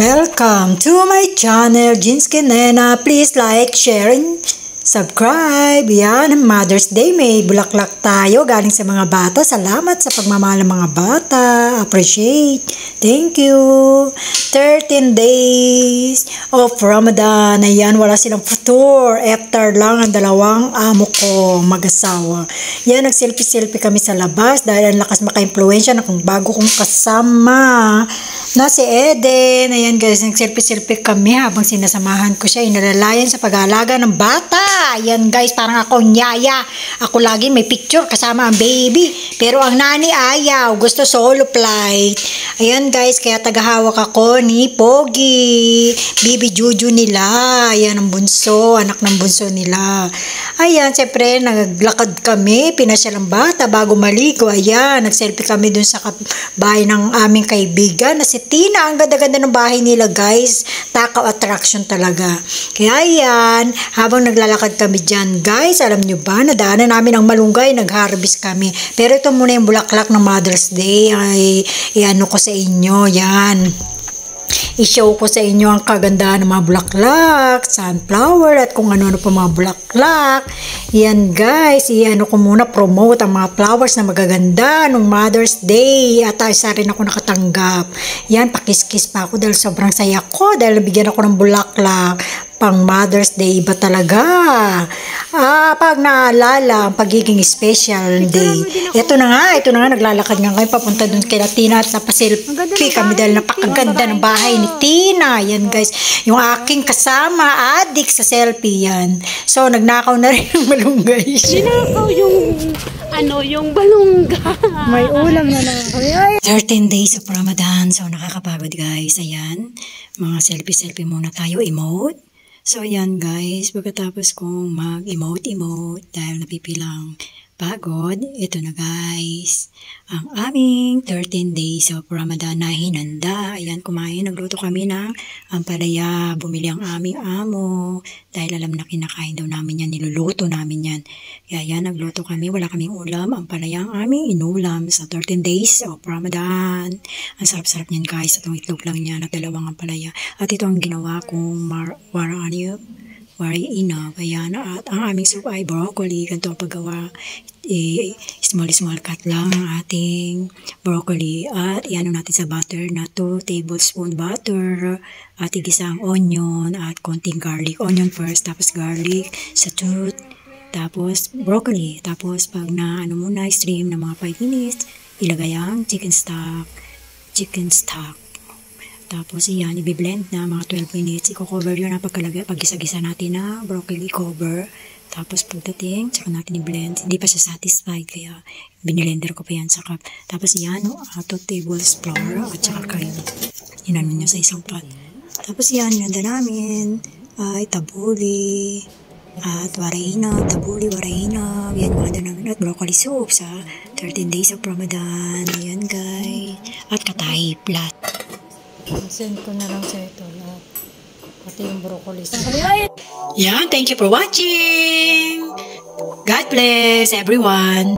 Welcome to my channel, Jinske Nena. Please like, share, and subscribe. Yan, Mother's Day. May bulaklak tayo galing sa mga bata. Salamat sa pagmamahal ng mga bata. Appreciate. Thank you. 13 days of Ramadan. Ayan, wala silang futur. After lang ang dalawang amo ko, mag-asawa. Yan, nag-selfie-selfie kami sa labas dahil ang lakas maka-impluensya na kung bago kong kasama na si Eden. Ayan guys, nag-selfie-selfie kami habang sinasamahan ko siya. Inalalayan sa pag-aalaga ng bata. Ayan guys, parang ako nyaya. Ako lagi may picture kasama ang baby. Pero ang nani ayaw. Gusto solo flight. Ayan guys, kaya tagahawak ako ni Pogi. Baby Juju nila. Ayan ang bunso. Anak ng bunso nila. Ayan, siyempre, naglakad kami. Pinasyal ang bata bago maligo. Ayan, nag-selfie kami dun sa bahay ng aming kaibigan na si Tina. Ang ganda-ganda ng bahay nila guys. Takaw attraction talaga. Kaya ayan, habang naglalakad kami dyan guys, alam nyo ba, nadaanan namin ang malunggay, nag-harvest kami. Pero ito muna yung bulaklak ng Mother's Day. Ay, iano ko sa inyo, yan. I-show ko sa inyo ang kagandahan ng mga bulaklak, sunflower, at kung ano-ano pa mga bulaklak. Yan guys, i-ano ko muna, promote ang mga flowers na magaganda nung Mother's Day. At isa rin ako nakatanggap. Yan, pakis-kiss pa ako dahil sobrang saya ko dahil nabigyan ako ng bulaklak. Pang Mother's Day, iba talaga. Pag naalala ang pagiging special day. Ito na nga, naglalakad nga kayo papunta dun kay Tina at napaselfie kami dahil napakaganda ng bahay ni Tina. Yan guys, yung aking kasama, adik sa selfie yan. So, nagnakaw na rin yung malunggay. Ninakaw yung balungga. May ulam na lang. 13 days of Ramadan. So, nakakapagod guys. Ayan, mga selfie muna tayo, emote. So, ayan guys, pagkatapos kong mag-emote dahil napipilang pagod, ito na guys, ang aming 13 days of Ramadan na hinanda. Ayan, kumain, nagluto kami ng ampalaya, bumili ang aming amo, dahil alam na kinakain daw namin yan, niluluto namin yan. Kaya ayan, nagluto kami, wala kaming ulam, ampalaya ang aming inulam sa 13 days of Ramadan. Ang sarap-sarap niyan guys, itong itlog lang niya, dalawang ampalaya. At ito ang ginawa kong warina, ayan, at ang aming soup ay broccoli. Ganito ang paggawa, small cut lang ang ating broccoli, at iano natin sa butter na 2 tablespoon butter, at igisa ang onion at konting garlic. Onion first, tapos garlic sa tooth, tapos broccoli, tapos pag na muna stream na mga 5 minutes, ilagay ang chicken stock. Tapos iyan, i-blend na mga 12 minutes. I-cover yun ang pag-gisa-gisa natin na broccoli, cover. Tapos pagdating, tsaka natin i-blend. Hindi pa siya satisfied, kaya binilender ko pa yan sa cup. Tapos iyan, 2 tablespoons flour at tsaka kayo. Inano nyo sa isang pot. Tapos iyan, nanda namin ay tabuli at warina. Yan, mga namin at broccoli soup sa 13 days of Ramadan. Ayan guys. At katay plat. Send ko na lang sa ito lahat. Pati yung broccoli. Yeah, thank you for watching. God bless everyone.